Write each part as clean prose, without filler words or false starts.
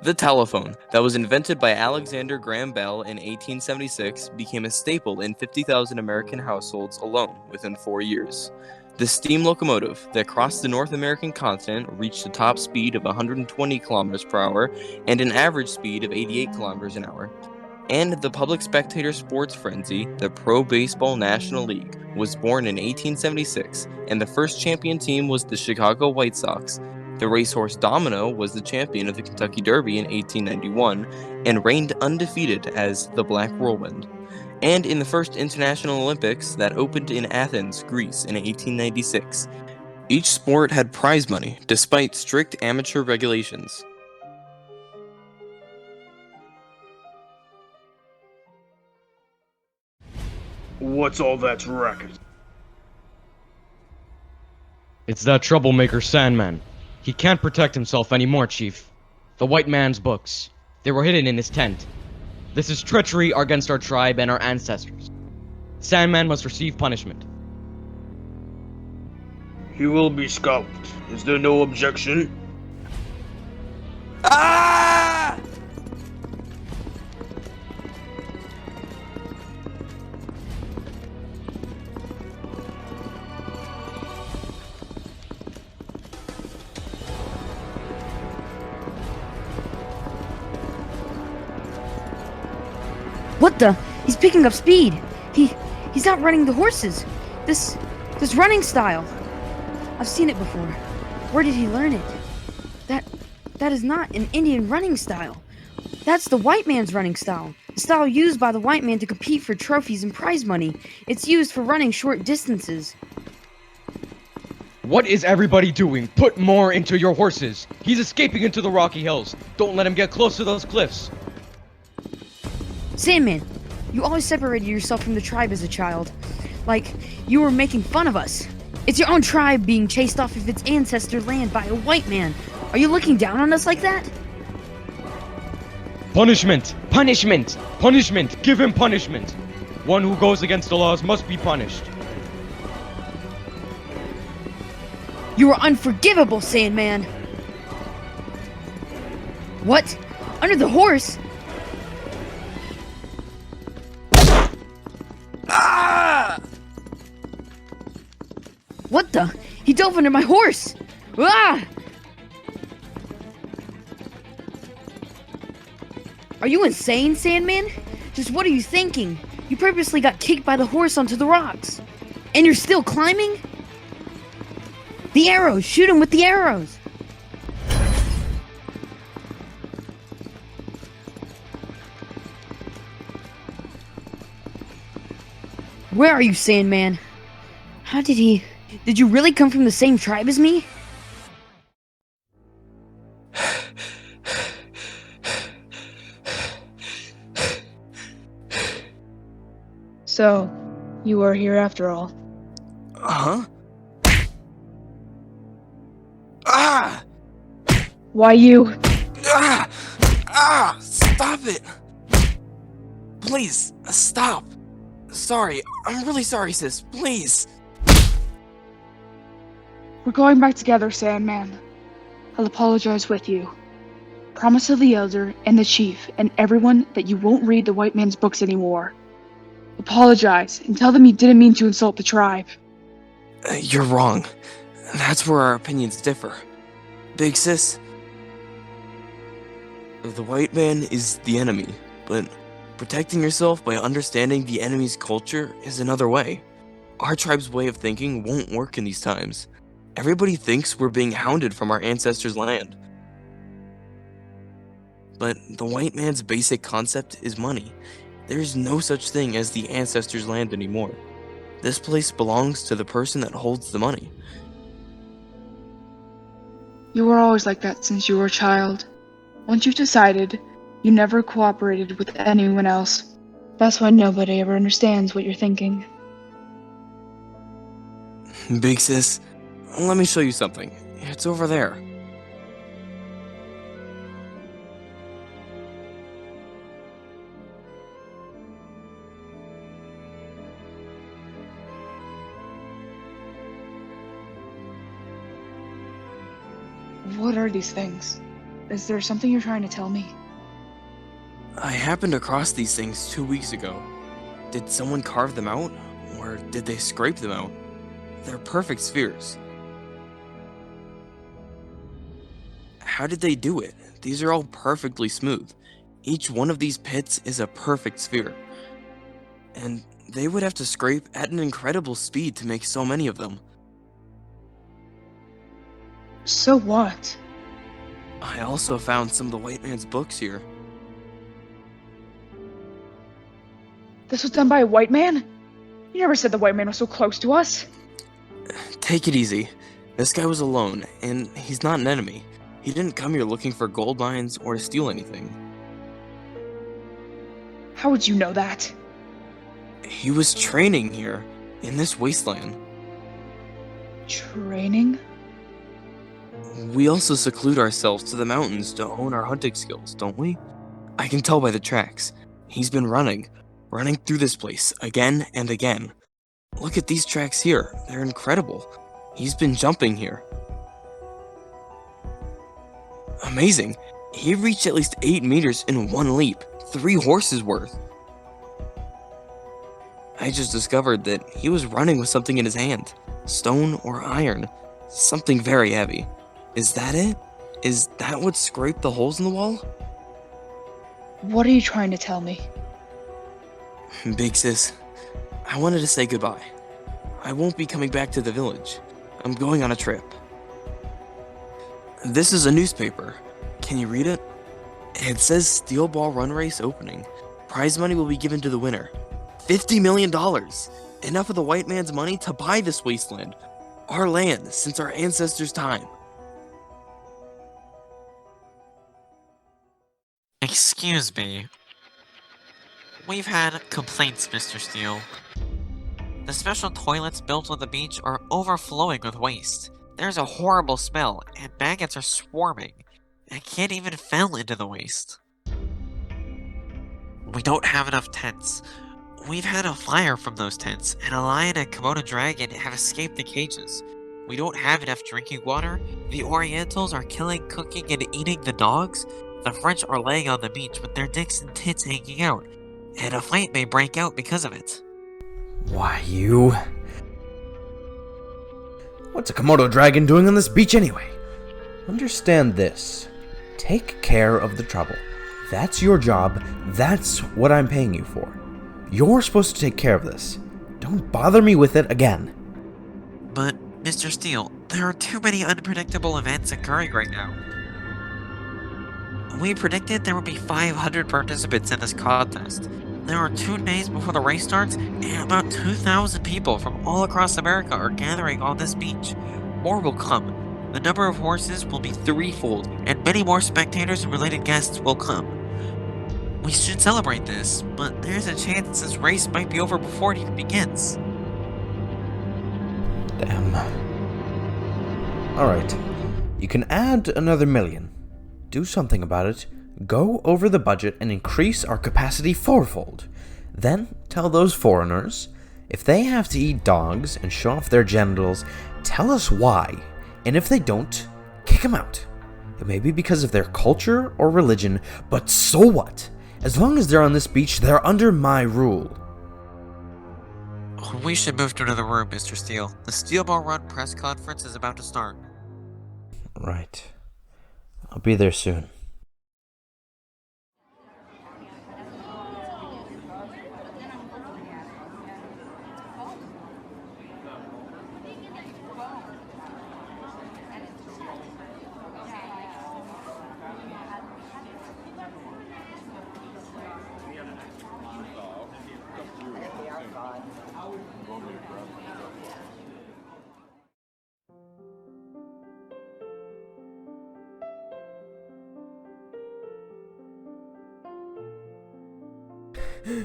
The telephone, that was invented by Alexander Graham Bell in 1876, became a staple in 50,000 American households alone within 4 years. The steam locomotive that crossed the North American continent reached a top speed of 120 kilometers per hour and an average speed of 88 kilometers an hour. And the public spectator sports frenzy, the Pro Baseball National League, was born in 1876, and the first champion team was the Chicago White Sox. The racehorse Domino was the champion of the Kentucky Derby in 1891 and reigned undefeated as the Black Whirlwind. And in the first International Olympics that opened in Athens, Greece in 1896. Each sport had prize money, despite strict amateur regulations. What's all that racket? It's that troublemaker Sandman. He can't protect himself anymore, Chief. The white man's books. They were hidden in his tent. This is treachery against our tribe and our ancestors. Sandman must receive punishment. He will be scalped. Is there no objection? Ah! What the? He's picking up speed. He's outrunning the horses. This running style. I've seen it before. Where did he learn it? That is not an Indian running style. That's the white man's running style. The style used by the white man to compete for trophies and prize money. It's used for running short distances. What is everybody doing? Put more into your horses. He's escaping into the Rocky Hills. Don't let him get close to those cliffs. Sandman, you always separated yourself from the tribe as a child. Like, you were making fun of us. It's your own tribe being chased off of its ancestor land by a white man. Are you looking down on us like that? Punishment! Punishment! Punishment! Give him punishment! One who goes against the laws must be punished. You are unforgivable, Sandman! What? Under the horse? Ah! What the? He dove under my horse! Ah! Are you insane, Sandman? Just what are you thinking? You purposely got kicked by the horse onto the rocks. And you're still climbing? The arrows! Shoot him with the arrows! Where are you, Sandman? How did he... Did you really come from the same tribe as me? So, you are here after all. Huh? Ah! Why you? Ah! Ah! Stop it! Please, stop! Sorry, I'm really sorry, sis. Please! We're going back together, Sandman. I'll apologize with you. Promise to the Elder and the Chief and everyone that you won't read the white man's books anymore. Apologize and tell them you didn't mean to insult the tribe. You're wrong. That's where our opinions differ. Big sis, the white man is the enemy, but protecting yourself by understanding the enemy's culture is another way. Our tribe's way of thinking won't work in these times. Everybody thinks we're being hounded from our ancestors' land. But the white man's basic concept is money. There's no such thing as the ancestors' land anymore. This place belongs to the person that holds the money. You were always like that since you were a child. Once you've decided, you never cooperated with anyone else. That's why nobody ever understands what you're thinking. Big sis, let me show you something. It's over there. What are these things? Is there something you're trying to tell me? I happened across these things 2 weeks ago. Did someone carve them out? Or did they scrape them out? They're perfect spheres. How did they do it? These are all perfectly smooth. Each one of these pits is a perfect sphere. And they would have to scrape at an incredible speed to make so many of them. So what? I also found some of the white man's books here. This was done by a white man? You never said the white man was so close to us. Take it easy. This guy was alone, and he's not an enemy. He didn't come here looking for gold mines or to steal anything. How would you know that? He was training here, in this wasteland. Training? We also seclude ourselves to the mountains to hone our hunting skills, don't we? I can tell by the tracks. He's been running through this place again and again. Look at these tracks here. They're incredible. He's been jumping here. Amazing. He reached at least 8 meters in one leap. 3 horses worth. I just discovered that he was running with something in his hand. Stone or iron. Something very heavy. Is that it? Is that what scraped the holes in the wall? What are you trying to tell me? Big sis, I wanted to say goodbye. I won't be coming back to the village. I'm going on a trip. This is a newspaper. Can you read it? It says Steel Ball Run Race opening. Prize money will be given to the winner. $50 million! Enough of the white man's money to buy this wasteland. Our land since our ancestors' time. Excuse me. We've had complaints, Mr. Steele. The special toilets built on the beach are overflowing with waste. There's a horrible smell, and maggots are swarming. I can't even fell into the waste. We don't have enough tents. We've had a fire from those tents, and a lion and Komodo dragon have escaped the cages. We don't have enough drinking water. The Orientals are killing, cooking, and eating the dogs. The French are laying on the beach with their dicks and tits hanging out. And a fight may break out because of it. Why, you... What's a Komodo dragon doing on this beach anyway? Understand this. Take care of the trouble. That's your job. That's what I'm paying you for. You're supposed to take care of this. Don't bother me with it again. But, Mr. Steele, there are too many unpredictable events occurring right now. We predicted there would be 500 participants in this contest. There are 2 days before the race starts, and about 2,000 people from all across America are gathering on this beach. More will come. The number of horses will be 3-fold, and many more spectators and related guests will come. We should celebrate this, but there's a chance this race might be over before it even begins. Damn. Alright. You can add another 1 million. Do something about it. Go over the budget and increase our capacity 4-fold. Then tell those foreigners, if they have to eat dogs and show off their genitals, tell us why. And if they don't, kick them out. It may be because of their culture or religion, but so what? As long as they're on this beach, they're under my rule. We should move to another room, Mr. Steele. The Steel Ball Run press conference is about to start. Right. I'll be there soon. What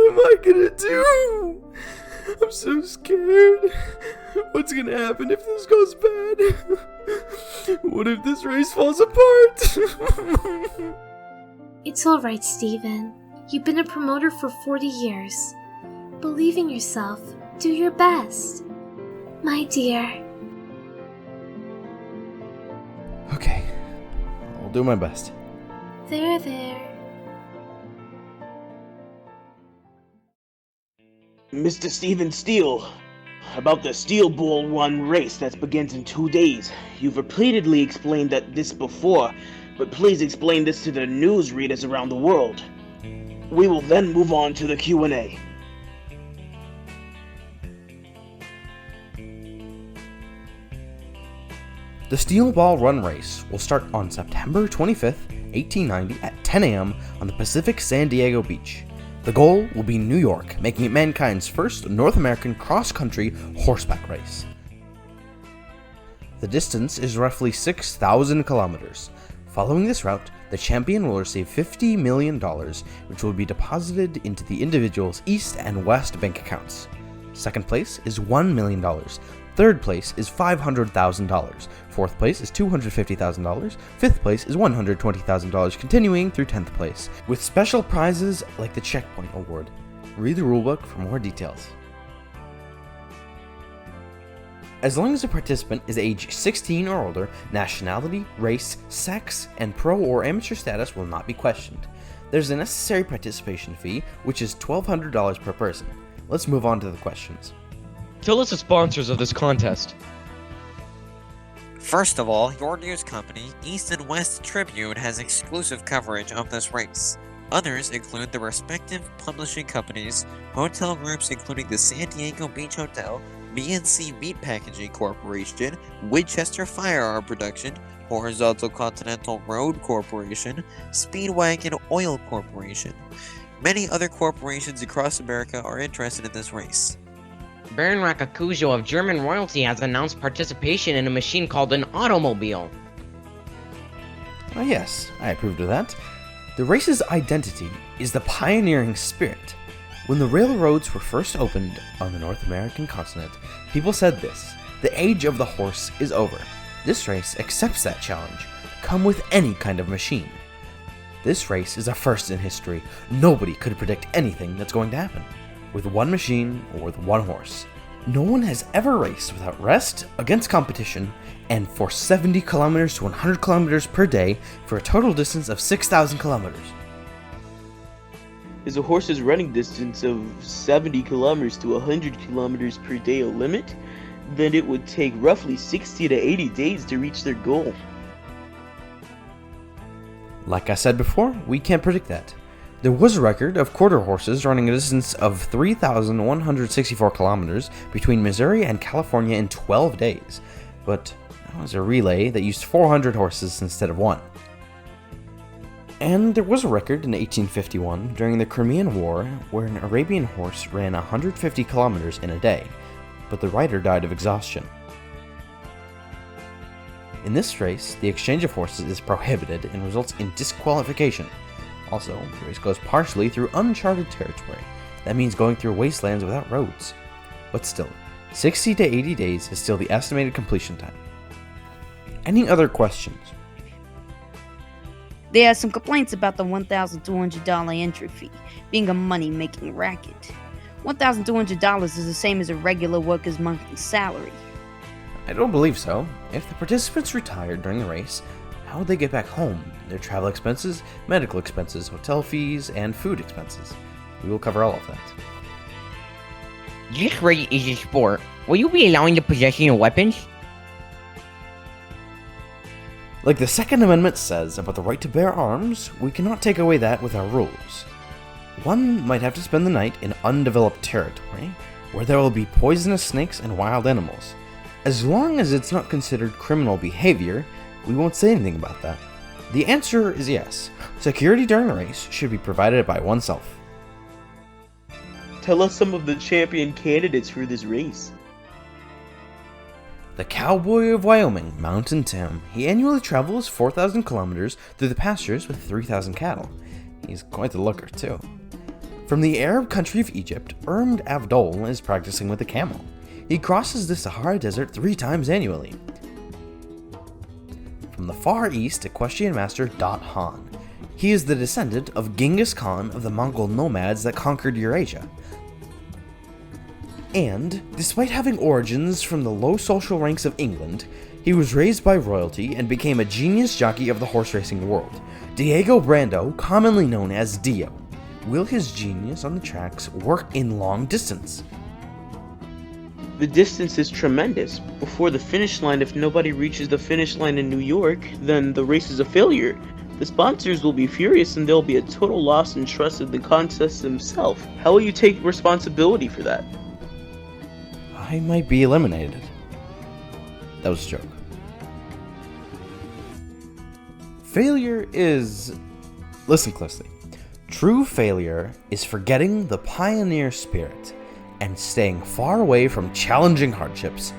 am I gonna do? I'm so scared. What's gonna happen if this goes bad? What if this race falls apart? It's alright, Steven. You've been a promoter for 40 years. Believe in yourself. Do your best. My dear. Okay, I'll do my best. There. Mr. Stephen Steele, about the Steel Ball 1 race that begins in 2 days. You've repeatedly explained this before, but please explain this to the news readers around the world. We will then move on to the Q&A. The Steel Ball Run race will start on September 25th, 1890 at 10 a.m. on the Pacific San Diego beach. The goal will be New York, making it mankind's first North American cross-country horseback race. The distance is roughly 6,000 kilometers. Following this route, the champion will receive $50 million, which will be deposited into the individual's East and West bank accounts. Second place is $1 million. Third place is $500,000. Fourth place is $250,000. Fifth place is $120,000, continuing through 10th place, with special prizes like the Checkpoint Award. Read the rulebook for more details. As long as a participant is age 16 or older, nationality, race, sex, and pro or amateur status will not be questioned. There's a necessary participation fee, which is $1,200 per person. Let's move on to the questions. Tell us the sponsors of this contest. First of all, your news company, East and West Tribune, has exclusive coverage of this race. Others include the respective publishing companies, hotel groups including the San Diego Beach Hotel, BNC Meat Packaging Corporation, Winchester Firearm Production, Horizontal Continental Road Corporation, Speedwagon Oil Corporation. Many other corporations across America are interested in this race. Baron Rakakujo of German royalty has announced participation in a machine called an automobile. Oh yes, I approved of that. The race's identity is the pioneering spirit. When the railroads were first opened on the North American continent, people said this: the age of the horse is over. This race accepts that challenge. Come with any kind of machine. This race is a first in history. Nobody could predict anything that's going to happen. With one machine or with one horse. No one has ever raced without rest, against competition, and for 70 kilometers to 100 kilometers per day for a total distance of 6,000 kilometers. Is a horse's running distance of 70 kilometers to 100 kilometers per day a limit? Then it would take roughly 60 to 80 days to reach their goal. Like I said before, we can't predict that. There was a record of quarter horses running a distance of 3,164 kilometers between Missouri and California in 12 days, but that was a relay that used 400 horses instead of one. And there was a record in 1851 during the Crimean War where an Arabian horse ran 150 kilometers in a day, but the rider died of exhaustion. In this race, the exchange of horses is prohibited and results in disqualification. Also, the race goes partially through uncharted territory. That means going through wastelands without roads. But still, 60 to 80 days is still the estimated completion time. Any other questions? They had some complaints about the $1,200 entry fee being a money-making racket. $1,200 is the same as a regular worker's monthly salary. I don't believe so. If the participants retired during the race, how would they get back home? Their travel expenses, medical expenses, hotel fees, and food expenses. We will cover all of that. This race is a sport. Will you be allowing the possession of weapons? Like the Second Amendment says about the right to bear arms, we cannot take away that with our rules. One might have to spend the night in undeveloped territory, where there will be poisonous snakes and wild animals. As long as it's not considered criminal behavior, we won't say anything about that. The answer is yes. Security during the race should be provided by oneself. Tell us some of the champion candidates for this race. The Cowboy of Wyoming, Mountain Tim. He annually travels 4,000 kilometers through the pastures with 3,000 cattle. He's quite the looker, too. From the Arab country of Egypt, Ermd Avdol is practicing with a camel. He crosses the Sahara Desert 3 times annually. From the Far East, equestrian master Dot Han. He is the descendant of Genghis Khan of the Mongol nomads that conquered Eurasia. And, despite having origins from the low social ranks of England, He was raised by royalty and became a genius jockey of the horse racing world. Diego Brando, commonly known as Dio. Will his genius on the tracks work in long distance? The distance is tremendous. Before the finish line, if nobody reaches the finish line in New York, then the race is a failure. The sponsors will be furious and there'll be a total loss in trust in the contest himself. How will you take responsibility for that? I might be eliminated. That was a joke. Failure is... Listen closely. True failure is forgetting the pioneer spirit and staying far away from challenging hardships.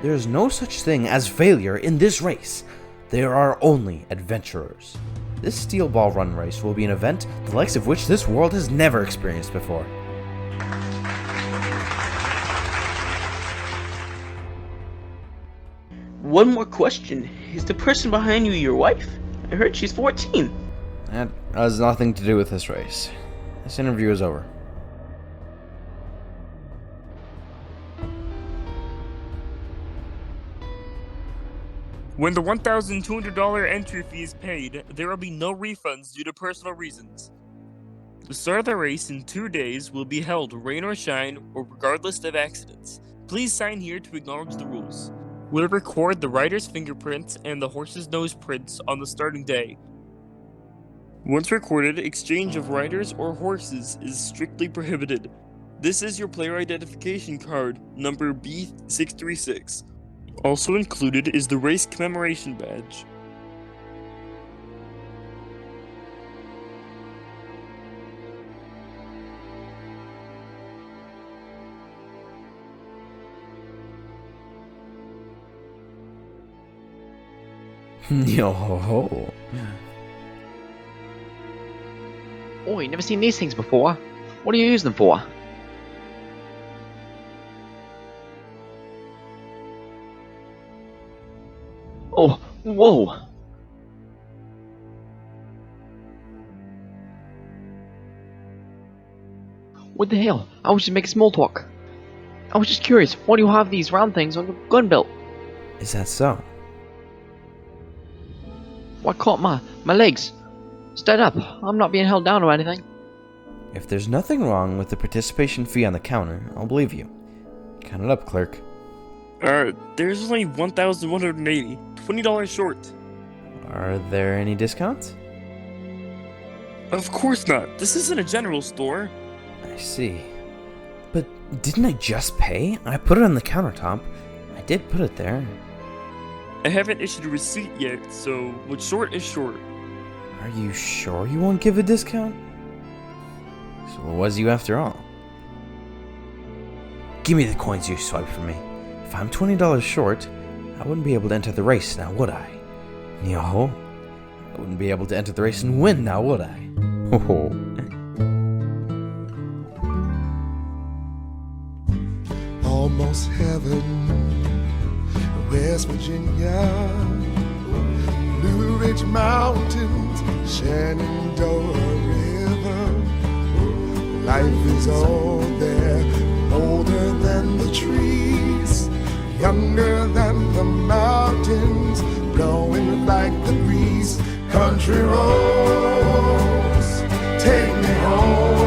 There is no such thing as failure in this race. There are only adventurers. This steel ball run race will be an event the likes of which this world has never experienced before. One more question. Is the person behind you your wife? I heard she's 14. That has nothing to do with this race. This interview is over. When the $1,200 entry fee is paid, there will be no refunds due to personal reasons. The start of the race in 2 days will be held rain or shine or regardless of accidents. Please sign here to acknowledge the rules. We'll record the rider's fingerprints and the horse's nose prints on the starting day. Once recorded, exchange of riders or horses is strictly prohibited. This is your player identification card, number B636. Also included is the race commemoration badge. Yo ho ho. Oi, never seen these things before. What do you use them for? Oh, whoa! What the hell? I was just making small talk. I was just curious, why do you have these round things on your gun belt? Is that so? What caught my legs? Stand up, I'm not being held down or anything. If there's nothing wrong with the participation fee on the counter, I'll believe you. Count it up, clerk. There's only 1,180. $20 short. Are there any discounts? Of course not. This isn't a general store. I see. But didn't I just pay? I put it on the countertop. I did put it there. I haven't issued a receipt yet, so what's short is short. Are you sure you won't give a discount? So what was you after all? Give me the coins you swiped from me. If I'm $20 short, I wouldn't be able to enter the race now, would I? Yo, I wouldn't be able to enter the race and win now, would I? Ho Almost heaven, West Virginia, Blue Ridge Mountains, Shenandoah River. Life is all there, older than the trees, younger than the mountains, blowing like the breeze. Country roads, take me home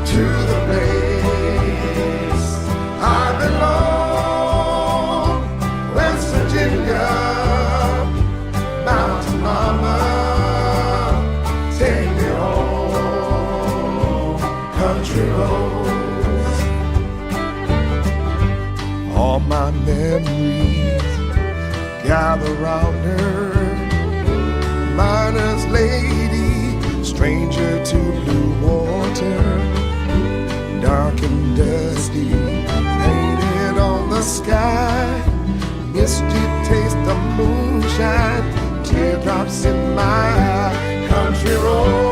to the place I belong. West Virginia, mountain mama, take me home. Country roads, all my memories gather round her. Miner's lady, stranger to blue water, dark and dusty, painted on the sky. Misty taste of moonshine, teardrops in my eye. Country road.